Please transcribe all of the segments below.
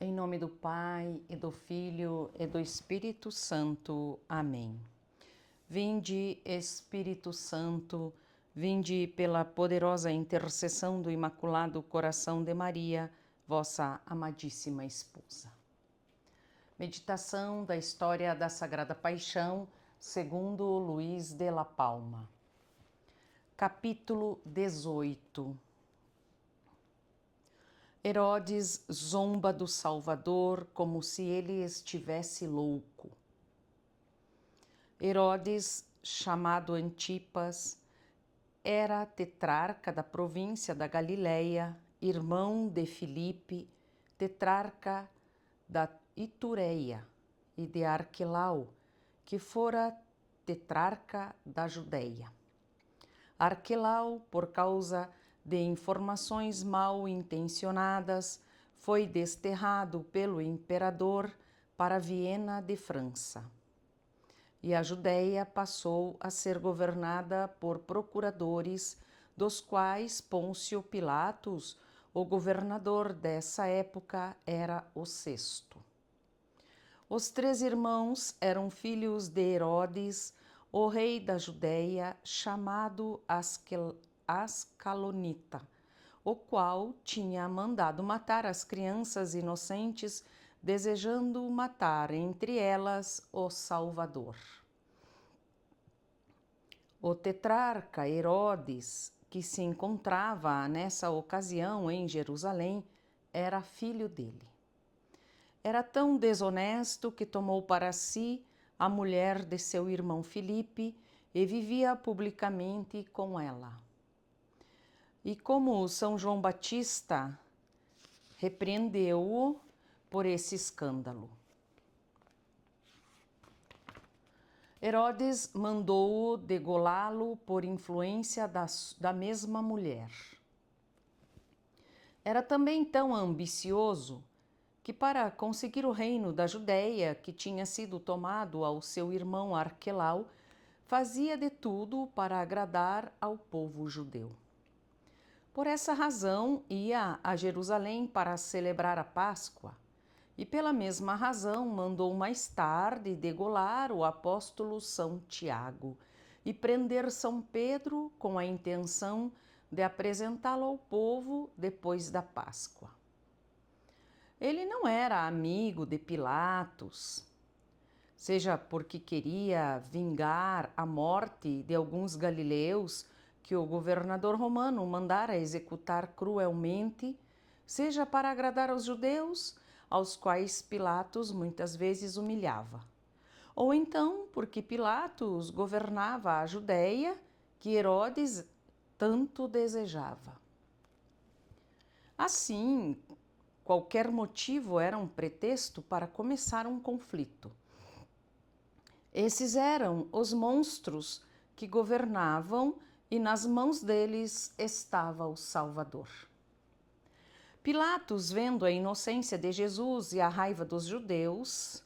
Em nome do Pai, e do Filho, e do Espírito Santo. Amém. Vinde, Espírito Santo, vinde pela poderosa intercessão do Imaculado Coração de Maria, vossa amadíssima esposa. Meditação da história da Sagrada Paixão, segundo Luís de la Palma. Capítulo 18. Herodes zomba do Salvador como se ele estivesse louco. Herodes, chamado Antipas, era tetrarca da província da Galileia, irmão de Filipe, tetrarca da Itureia, e de Arquelau, que fora tetrarca da Judeia. Arquelau, por causa de informações mal intencionadas, foi desterrado pelo imperador para Viena de França. E a Judéia passou a ser governada por procuradores, dos quais Pôncio Pilatos, o governador dessa época, era o sexto. Os três irmãos eram filhos de Herodes, o rei da Judéia, chamado Ascalonita, o qual tinha mandado matar as crianças inocentes, desejando matar entre elas o Salvador. O tetrarca Herodes, que se encontrava nessa ocasião em Jerusalém, era filho dele. Era tão desonesto que tomou para si a mulher de seu irmão Filipe e vivia publicamente com ela. E como São João Batista repreendeu-o por esse escândalo. Herodes mandou-o degolá-lo por influência da mesma mulher. Era também tão ambicioso que, para conseguir o reino da Judéia, que tinha sido tomado ao seu irmão Arquelau, fazia de tudo para agradar ao povo judeu. Por essa razão, ia a Jerusalém para celebrar a Páscoa, e pela mesma razão mandou mais tarde degolar o apóstolo São Tiago e prender São Pedro com a intenção de apresentá-lo ao povo depois da Páscoa. Ele não era amigo de Pilatos, seja porque queria vingar a morte de alguns galileus que o governador romano mandara executar cruelmente, seja para agradar aos judeus, aos quais Pilatos muitas vezes humilhava. Ou então porque Pilatos governava a Judéia, que Herodes tanto desejava. Assim, qualquer motivo era um pretexto para começar um conflito. Esses eram os monstros que governavam e nas mãos deles estava o Salvador. Pilatos, vendo a inocência de Jesus e a raiva dos judeus,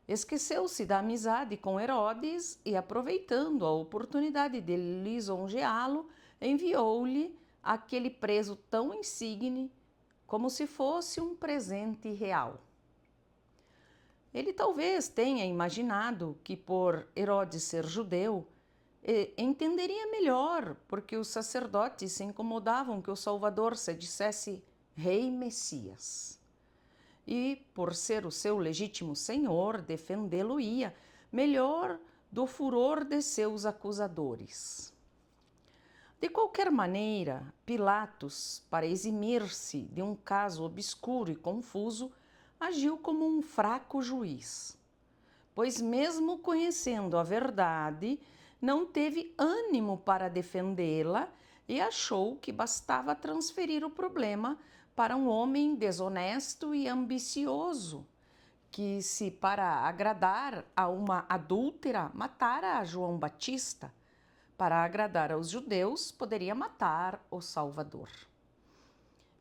esqueceu-se da amizade com Herodes e, aproveitando a oportunidade de lisonjeá-lo, enviou-lhe aquele preso tão insigne como se fosse um presente real. Ele talvez tenha imaginado que, por Herodes ser judeu, entenderia melhor porque os sacerdotes se incomodavam que o Salvador se dissesse Rei Messias. E, por ser o seu legítimo senhor, defendê-lo-ia melhor do furor de seus acusadores. De qualquer maneira, Pilatos, para eximir-se de um caso obscuro e confuso, agiu como um fraco juiz, pois mesmo conhecendo a verdade, não teve ânimo para defendê-la e achou que bastava transferir o problema para um homem desonesto e ambicioso, que, se para agradar a uma adúltera matara a João Batista, para agradar aos judeus poderia matar o Salvador.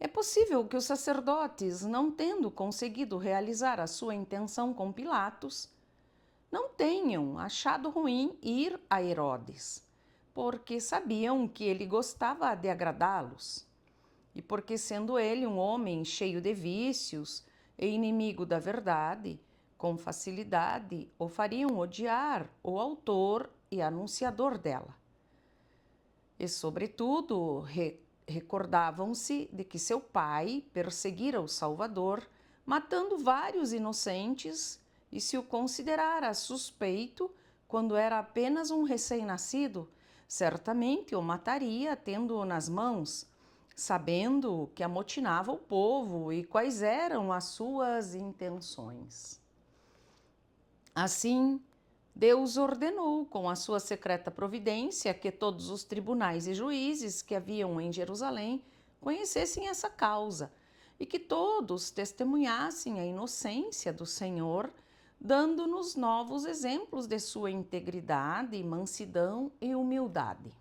É possível que os sacerdotes, não tendo conseguido realizar a sua intenção com Pilatos, não tenham achado ruim ir a Herodes, porque sabiam que ele gostava de agradá-los, e porque, sendo ele um homem cheio de vícios e inimigo da verdade, com facilidade o fariam odiar o autor e anunciador dela. E, sobretudo, recordavam-se de que seu pai perseguira o Salvador, matando vários inocentes, e se o considerara suspeito quando era apenas um recém-nascido, certamente o mataria tendo-o nas mãos, sabendo que amotinava o povo e quais eram as suas intenções. Assim, Deus ordenou, com a sua secreta providência, que todos os tribunais e juízes que haviam em Jerusalém conhecessem essa causa e que todos testemunhassem a inocência do Senhor, dando-nos novos exemplos de sua integridade, mansidão e humildade.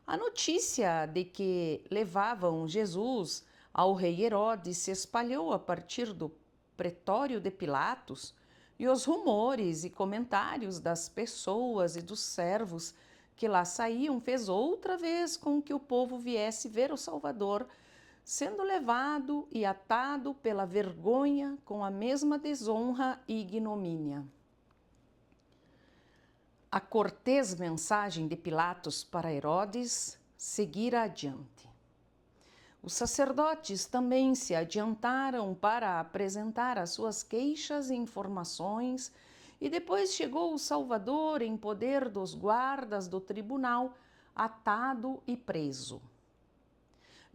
A notícia de que levavam Jesus ao rei Herodes se espalhou a partir do pretório de Pilatos, e os rumores e comentários das pessoas e dos servos que lá saíam fez outra vez com que o povo viesse ver o Salvador, sendo levado e atado pela vergonha com a mesma desonra e ignomínia. A cortês mensagem de Pilatos para Herodes seguira adiante. Os sacerdotes também se adiantaram para apresentar as suas queixas e informações, e depois chegou o Salvador em poder dos guardas do tribunal, atado e preso.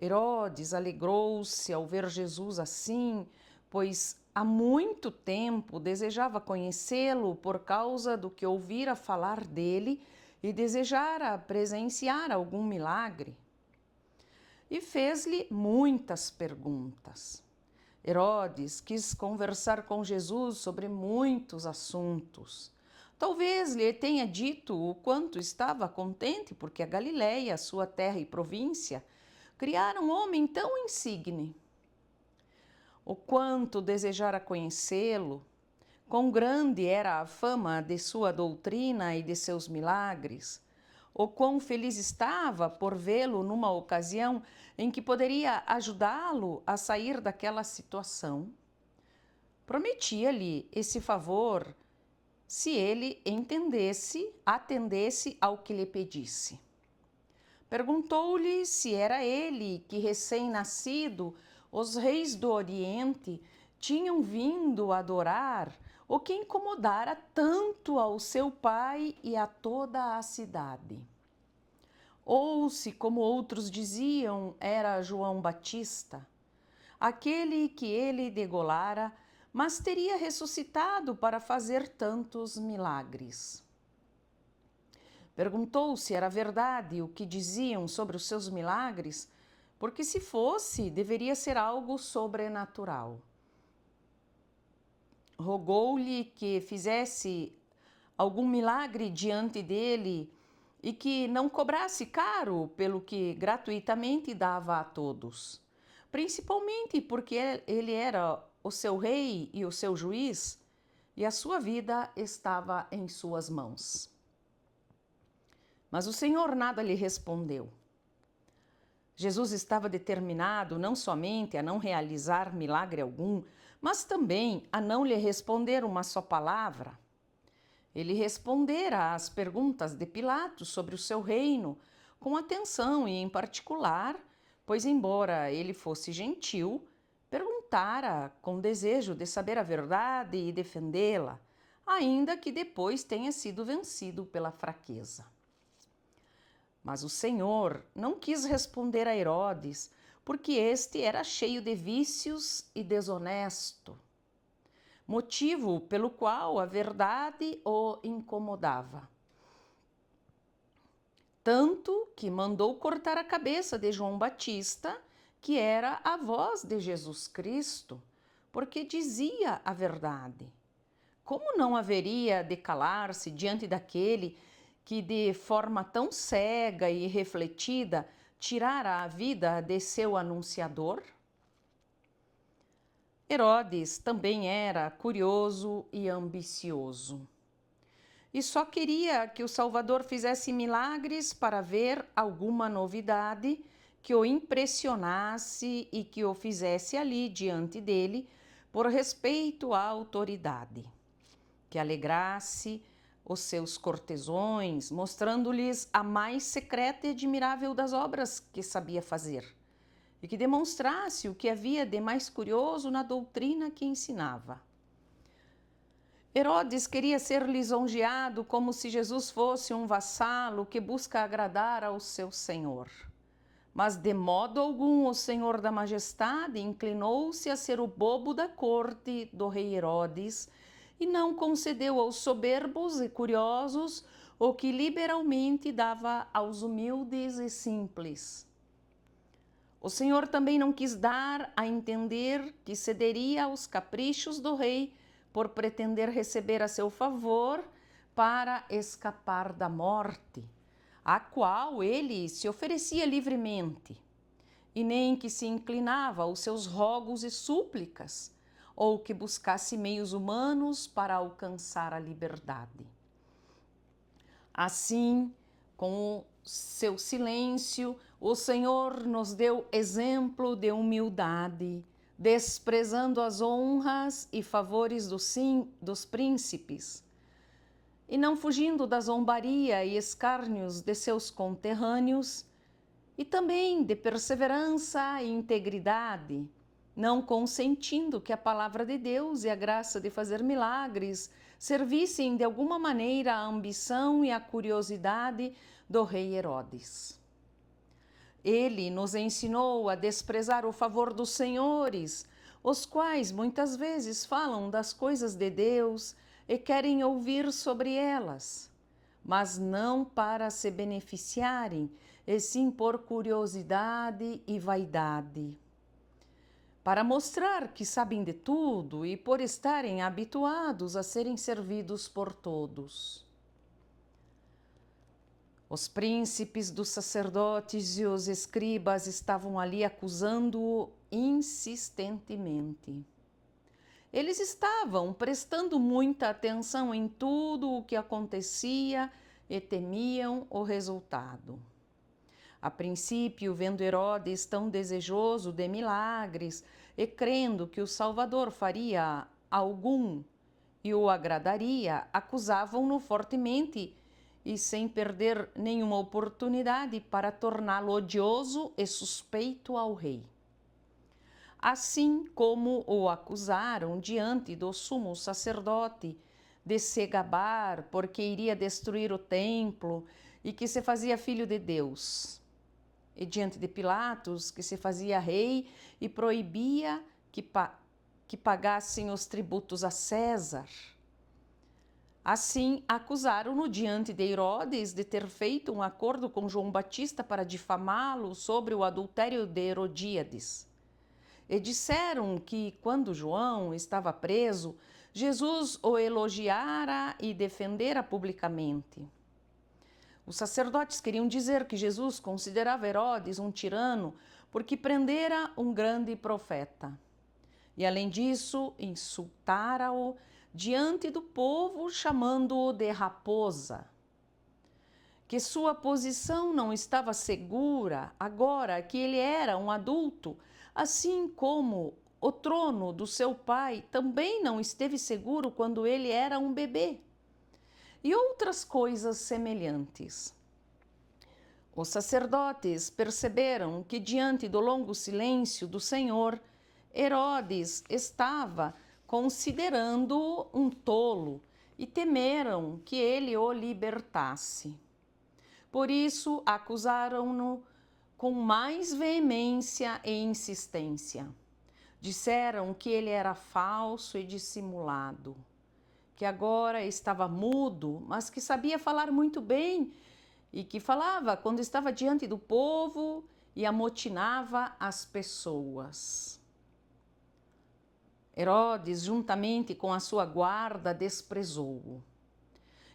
Herodes alegrou-se ao ver Jesus assim, pois há muito tempo desejava conhecê-lo por causa do que ouvira falar dele e desejara presenciar algum milagre. E fez-lhe muitas perguntas. Herodes quis conversar com Jesus sobre muitos assuntos. Talvez lhe tenha dito o quanto estava contente porque a Galileia, sua terra e província, criara um homem tão insigne. O quanto desejara conhecê-lo, quão grande era a fama de sua doutrina e de seus milagres, o quão feliz estava por vê-lo numa ocasião em que poderia ajudá-lo a sair daquela situação. Prometia-lhe esse favor se ele atendesse ao que lhe pedisse. Perguntou-lhe se era ele que, recém-nascido, os reis do Oriente tinham vindo adorar, o que incomodara tanto ao seu pai e a toda a cidade. Ou se, como outros diziam, era João Batista, aquele que ele degolara, mas teria ressuscitado para fazer tantos milagres. Perguntou se era verdade o que diziam sobre os seus milagres, porque se fosse, deveria ser algo sobrenatural. Rogou-lhe que fizesse algum milagre diante dele e que não cobrasse caro pelo que gratuitamente dava a todos, principalmente porque ele era o seu rei e o seu juiz e a sua vida estava em suas mãos. Mas o Senhor nada lhe respondeu. Jesus estava determinado não somente a não realizar milagre algum, mas também a não lhe responder uma só palavra. Ele respondera às perguntas de Pilatos sobre o seu reino com atenção e em particular, pois embora ele fosse gentil, perguntara com desejo de saber a verdade e defendê-la, ainda que depois tenha sido vencido pela fraqueza. Mas o Senhor não quis responder a Herodes, porque este era cheio de vícios e desonesto, motivo pelo qual a verdade o incomodava. Tanto que mandou cortar a cabeça de João Batista, que era a voz de Jesus Cristo, porque dizia a verdade. Como não haveria de calar-se diante daquele que de forma tão cega e refletida tirara a vida de seu anunciador? Herodes também era curioso e ambicioso. E só queria que o Salvador fizesse milagres para ver alguma novidade que o impressionasse e que o fizesse ali diante dele por respeito à autoridade, que alegrasse os seus cortesões, mostrando-lhes a mais secreta e admirável das obras que sabia fazer, e que demonstrasse o que havia de mais curioso na doutrina que ensinava. Herodes queria ser lisonjeado como se Jesus fosse um vassalo que busca agradar ao seu senhor. Mas de modo algum o Senhor da Majestade inclinou-se a ser o bobo da corte do rei Herodes e não concedeu aos soberbos e curiosos o que liberalmente dava aos humildes e simples. O Senhor também não quis dar a entender que cederia aos caprichos do rei por pretender receber a seu favor para escapar da morte, a qual ele se oferecia livremente, e nem que se inclinava aos seus rogos e súplicas, ou que buscasse meios humanos para alcançar a liberdade. Assim, com o seu silêncio, o Senhor nos deu exemplo de humildade, desprezando as honras e favores dos príncipes, e não fugindo da zombaria e escárnios de seus conterrâneos, e também de perseverança e integridade, não consentindo que a palavra de Deus e a graça de fazer milagres servissem de alguma maneira à ambição e à curiosidade do rei Herodes. Ele nos ensinou a desprezar o favor dos senhores, os quais muitas vezes falam das coisas de Deus e querem ouvir sobre elas, mas não para se beneficiarem, e sim por curiosidade e vaidade. Para mostrar que sabem de tudo e por estarem habituados a serem servidos por todos. Os príncipes dos sacerdotes e os escribas estavam ali acusando-o insistentemente. Eles estavam prestando muita atenção em tudo o que acontecia e temiam o resultado. A princípio, vendo Herodes tão desejoso de milagres e crendo que o Salvador faria algum e o agradaria, acusavam-no fortemente e sem perder nenhuma oportunidade para torná-lo odioso e suspeito ao rei. Assim como o acusaram diante do sumo sacerdote de se gabar porque iria destruir o templo e que se fazia filho de Deus, e diante de Pilatos, que se fazia rei e proibia que pagassem os tributos a César. Assim, acusaram-no diante de Herodes de ter feito um acordo com João Batista para difamá-lo sobre o adultério de Herodíades. E disseram que, quando João estava preso, Jesus o elogiara e defendera publicamente. Os sacerdotes queriam dizer que Jesus considerava Herodes um tirano porque prendera um grande profeta. E, além disso, insultara-o diante do povo, chamando-o de raposa. Que sua posição não estava segura agora que ele era um adulto, assim como o trono do seu pai também não esteve seguro quando ele era um bebê. E outras coisas semelhantes. Os sacerdotes perceberam que, diante do longo silêncio do Senhor, Herodes estava considerando-o um tolo e temeram que ele o libertasse. Por isso, acusaram-no com mais veemência e insistência. Disseram que ele era falso e dissimulado, que agora estava mudo, mas que sabia falar muito bem e que falava quando estava diante do povo e amotinava as pessoas. Herodes, juntamente com a sua guarda, desprezou-o.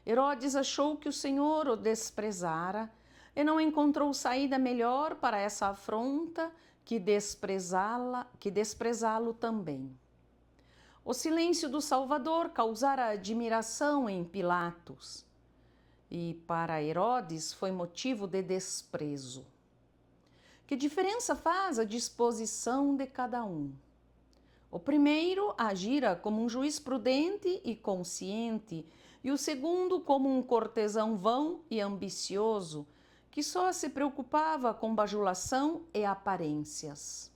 Herodes achou que o Senhor o desprezara e não encontrou saída melhor para essa afronta que desprezá-lo também. O silêncio do Salvador causara admiração em Pilatos e para Herodes foi motivo de desprezo. Que diferença faz a disposição de cada um? O primeiro agira como um juiz prudente e consciente, e o segundo como um cortesão vão e ambicioso, que só se preocupava com bajulação e aparências.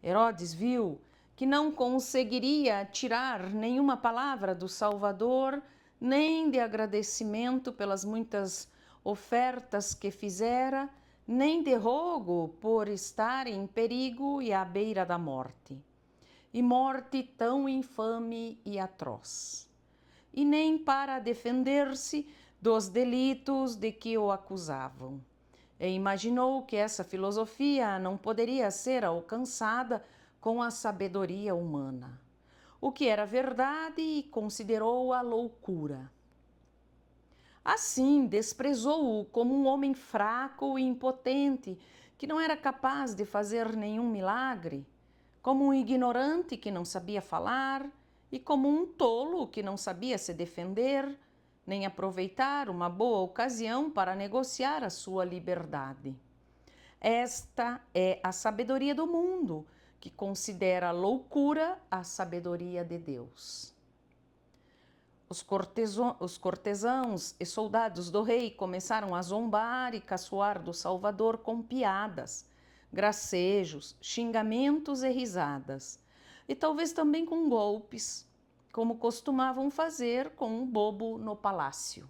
Herodes viu que não conseguiria tirar nenhuma palavra do Salvador, nem de agradecimento pelas muitas ofertas que fizera, nem de rogo por estar em perigo e à beira da morte, e morte tão infame e atroz, e nem para defender-se dos delitos de que o acusavam. E imaginou que essa filosofia não poderia ser alcançada com a sabedoria humana, o que era verdade, e considerou-a loucura. Assim, desprezou-o como um homem fraco e impotente, que não era capaz de fazer nenhum milagre, como um ignorante que não sabia falar e como um tolo que não sabia se defender, nem aproveitar uma boa ocasião para negociar a sua liberdade. Esta é a sabedoria do mundo, que considera loucura a sabedoria de Deus. Os cortesãos e soldados do rei começaram a zombar e caçoar do Salvador com piadas, gracejos, xingamentos e risadas, e talvez também com golpes, como costumavam fazer com um bobo no palácio.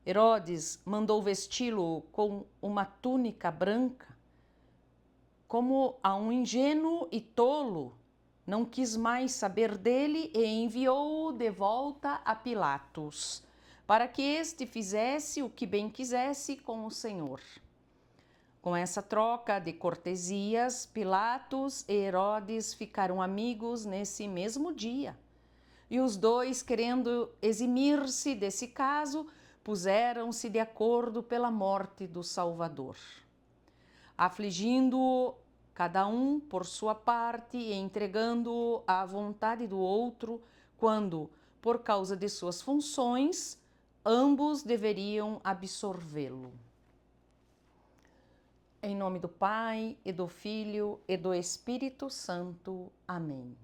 Herodes mandou vesti-lo com uma túnica branca, como a um ingênuo e tolo. Não quis mais saber dele e enviou-o de volta a Pilatos, para que este fizesse o que bem quisesse com o Senhor. Com essa troca de cortesias, Pilatos e Herodes ficaram amigos nesse mesmo dia. E os dois, querendo eximir-se desse caso, puseram-se de acordo pela morte do Salvador, afligindo-o cada um por sua parte e entregando-o à vontade do outro, quando, por causa de suas funções, ambos deveriam absorvê-lo. Em nome do Pai, e do Filho, e do Espírito Santo. Amém.